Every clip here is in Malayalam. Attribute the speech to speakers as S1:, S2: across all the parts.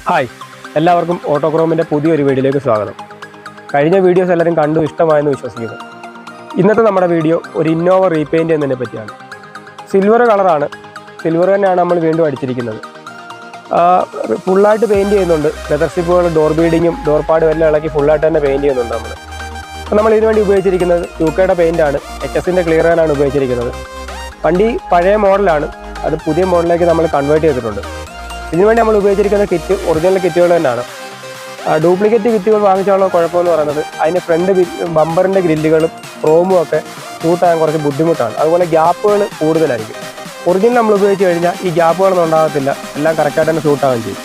S1: ഹായ്, എല്ലാവർക്കും ഓട്ടോക്രോമിൻ്റെ പുതിയൊരു വീഡിയോയിലേക്ക് സ്വാഗതം. കഴിഞ്ഞ വീഡിയോസ് എല്ലാവരും കണ്ടു ഇഷ്ടമായെന്ന് വിശ്വസിക്കുന്നു. ഇന്നത്തെ നമ്മുടെ വീഡിയോ ഒരു ഇന്നോവ റീപെയിൻറ്റ് ചെയ്യുന്നതിനെ പറ്റിയാണ്. സിൽവർ കളറാണ്, സിൽവർ തന്നെയാണ് നമ്മൾ വീണ്ടും അടിച്ചിരിക്കുന്നത്. ഫുള്ളായിട്ട് പെയിൻറ്റ് ചെയ്യുന്നുണ്ട്. ലെതർ സ്ട്രിപ്പുകൾ, ഡോർ ബീഡിങ്ങും ഡോർ പാഡും എല്ലാം ഇളക്കി ഫുള്ളായിട്ട് തന്നെ പെയിൻറ്റ് ചെയ്യുന്നുണ്ട് നമ്മൾ. അപ്പോൾ നമ്മൾ ഇതിനുവേണ്ടി ഉപയോഗിച്ചിരിക്കുന്നത് UK പെയിൻ്റാണ്. HS ക്ലിയർ ആണ് ഉപയോഗിച്ചിരിക്കുന്നത്. വണ്ടി പഴയ മോഡലാണ്, അത് പുതിയ മോഡലിലേക്ക് നമ്മൾ കൺവേർട്ട് ചെയ്തിട്ടുണ്ട്. ഇതിനുവേണ്ടി നമ്മൾ ഉപയോഗിച്ചിരിക്കുന്ന കിറ്റ് ഒറിജിനൽ കിറ്റുകൾ തന്നെയാണ്. ഡ്യൂപ്ലിക്കേറ്റ് കിറ്റുകൾ വാങ്ങിച്ചാലുള്ള കുഴപ്പമെന്ന് പറയുന്നത് അതിന് ഫ്രണ്ട് ബമ്പറിൻ്റെ ഗ്രില്ലുകളും ക്രോമും ഒക്കെ ഷൂട്ടാകാൻ കുറച്ച് ബുദ്ധിമുട്ടാണ്. അതുപോലെ ഗ്യാപ്പുകൾ കൂടുതലായിരിക്കും. ഒറിജിനൽ നമ്മൾ ഉപയോഗിച്ച് കഴിഞ്ഞാൽ ഈ ഗ്യാപ്പുകളൊന്നും ഉണ്ടാകത്തില്ല, എല്ലാം കറക്റ്റായിട്ട് തന്നെ ഷൂട്ടാകുകയും ചെയ്യും.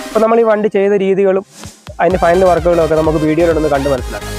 S1: അപ്പോൾ നമ്മൾ ഈ വണ്ടി ചെയ്ത രീതികളും അതിൻ്റെ ഫൈനൽ വർക്കുകളും ഒക്കെ നമുക്ക് വീഡിയോയിലൊന്ന് കണ്ട് മനസ്സിലാക്കാം.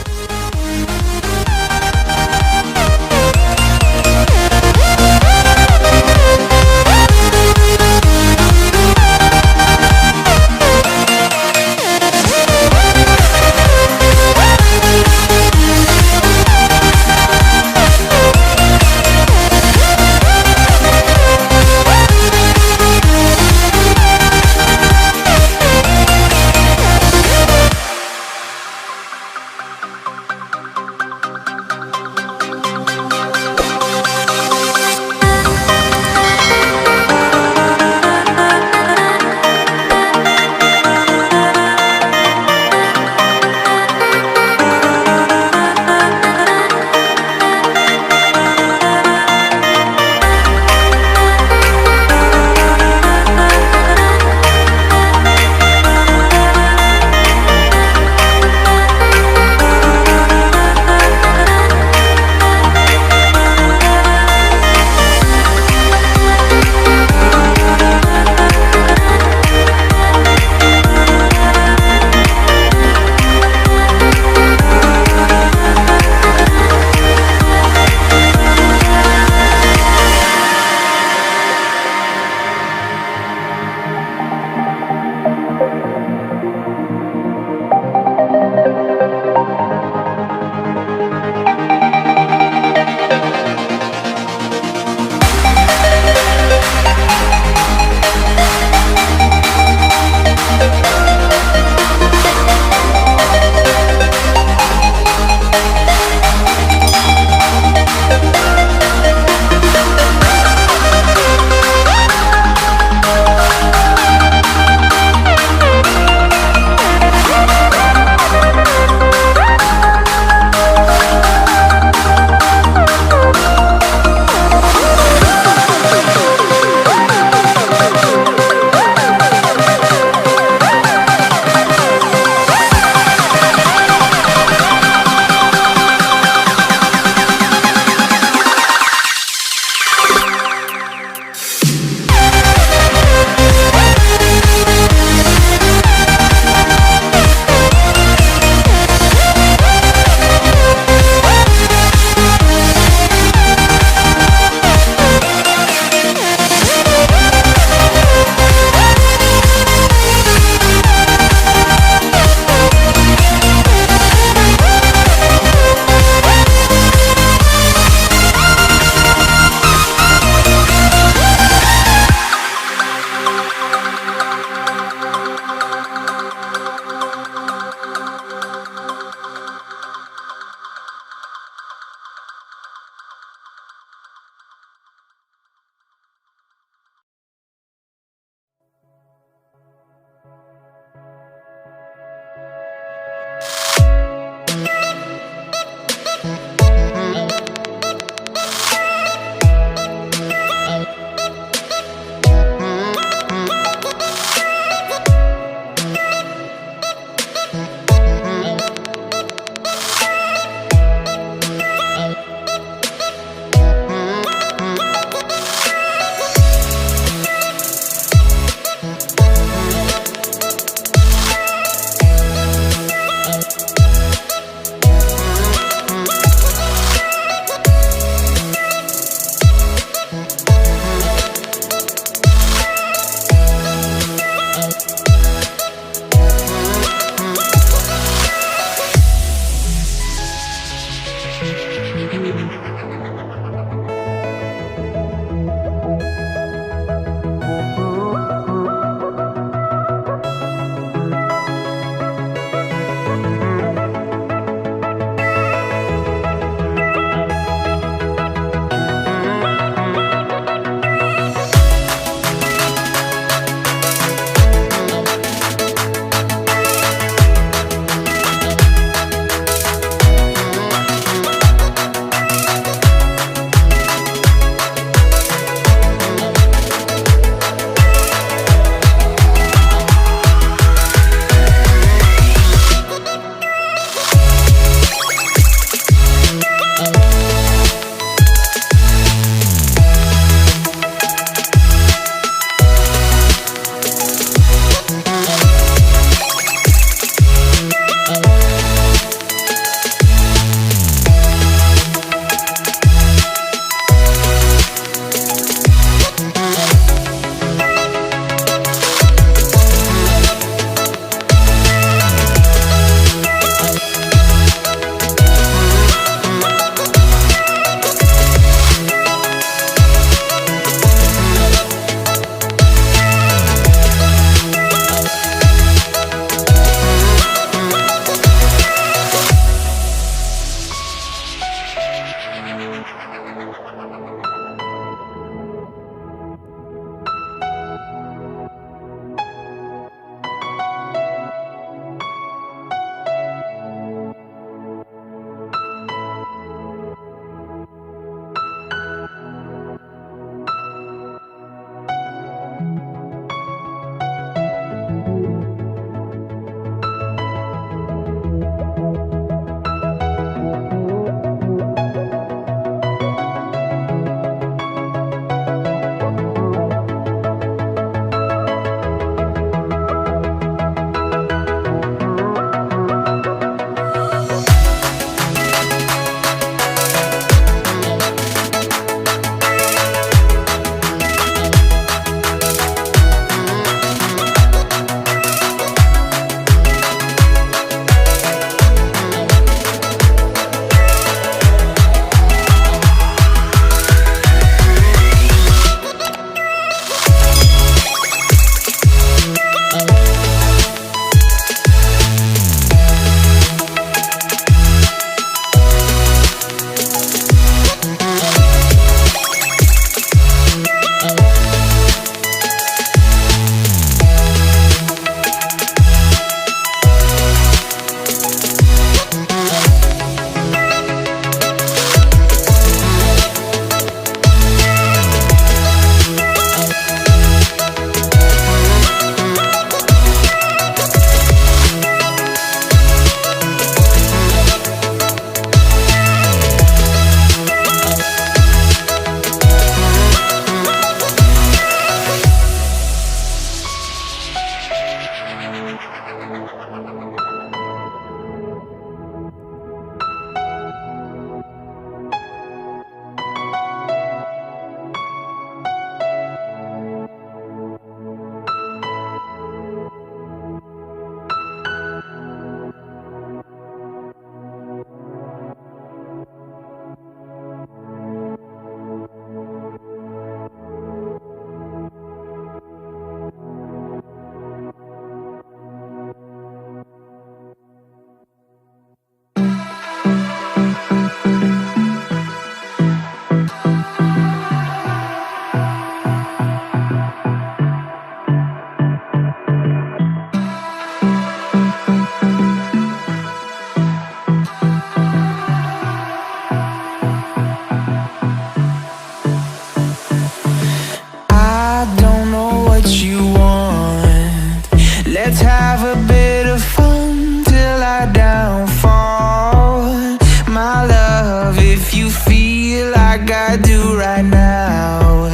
S2: feel like I do right now.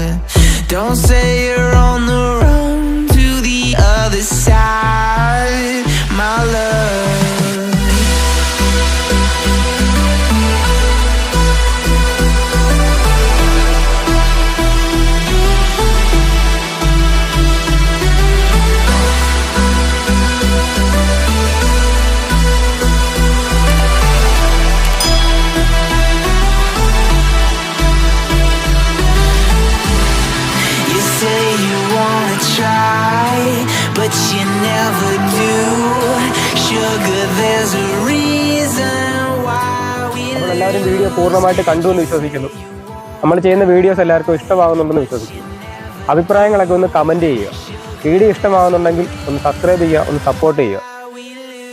S2: Don't say you're on the run to the other side, my love. But you never do. Sugar, there's a reason why we
S1: എല്ലാവരും വീഡിയോ പൂർണ്ണമായിട്ട് കണ്ടു എന്ന് വിശ്വസിക്കുന്നു. നമ്മൾ ചെയ്യുന്ന വീഡിയോസ് എല്ലാവർക്കും ഇഷ്ടമാകുന്നുണ്ടെന്ന് വിശ്വസിക്കുന്നു. അഭിപ്രായങ്ങളൊക്കെ ഒന്ന് കമൻറ്റ് ചെയ്യുക. വീഡിയോ ഇഷ്ടമാകുന്നുണ്ടെങ്കിൽ ഒന്ന് സബ്സ്ക്രൈബ് ചെയ്യുക, ഒന്ന് സപ്പോർട്ട് ചെയ്യുക.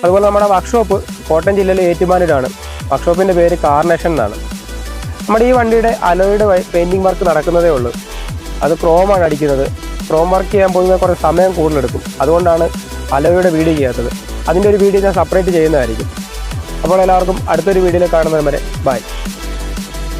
S1: അതുപോലെ നമ്മുടെ വർക്ക്ഷോപ്പ് കോട്ടയം ജില്ലയിലെ ഏറ്റുമാനൂരാണ്. വർക്ക്ഷോപ്പിൻ്റെ പേര് കാർണേഷൻ എന്നാണ്. നമ്മുടെ ഈ വണ്ടിയുടെ അലോയുടെ പെയിൻറ്റിങ് വർക്ക് നടക്കുന്നതേ ഉള്ളൂ. അത് ക്രോമാണ് അടിക്കുന്നത്. ക്രോം വർക്ക് ചെയ്യാൻ പൊതുവെ കുറച്ച് സമയം കൂടുതലെടുക്കും. അതുകൊണ്ടാണ് അലോയുടെ വീഡിയോ ചെയ്യാത്തത്. അതിൻ്റെ ഒരു വീഡിയോ ഞാൻ സെപ്പറേറ്റ് ചെയ്യുന്നതായിരിക്കും. അപ്പോൾ എല്ലാവർക്കും അടുത്തൊരു വീഡിയോയിൽ കാണുന്നത് വരെ ബൈ.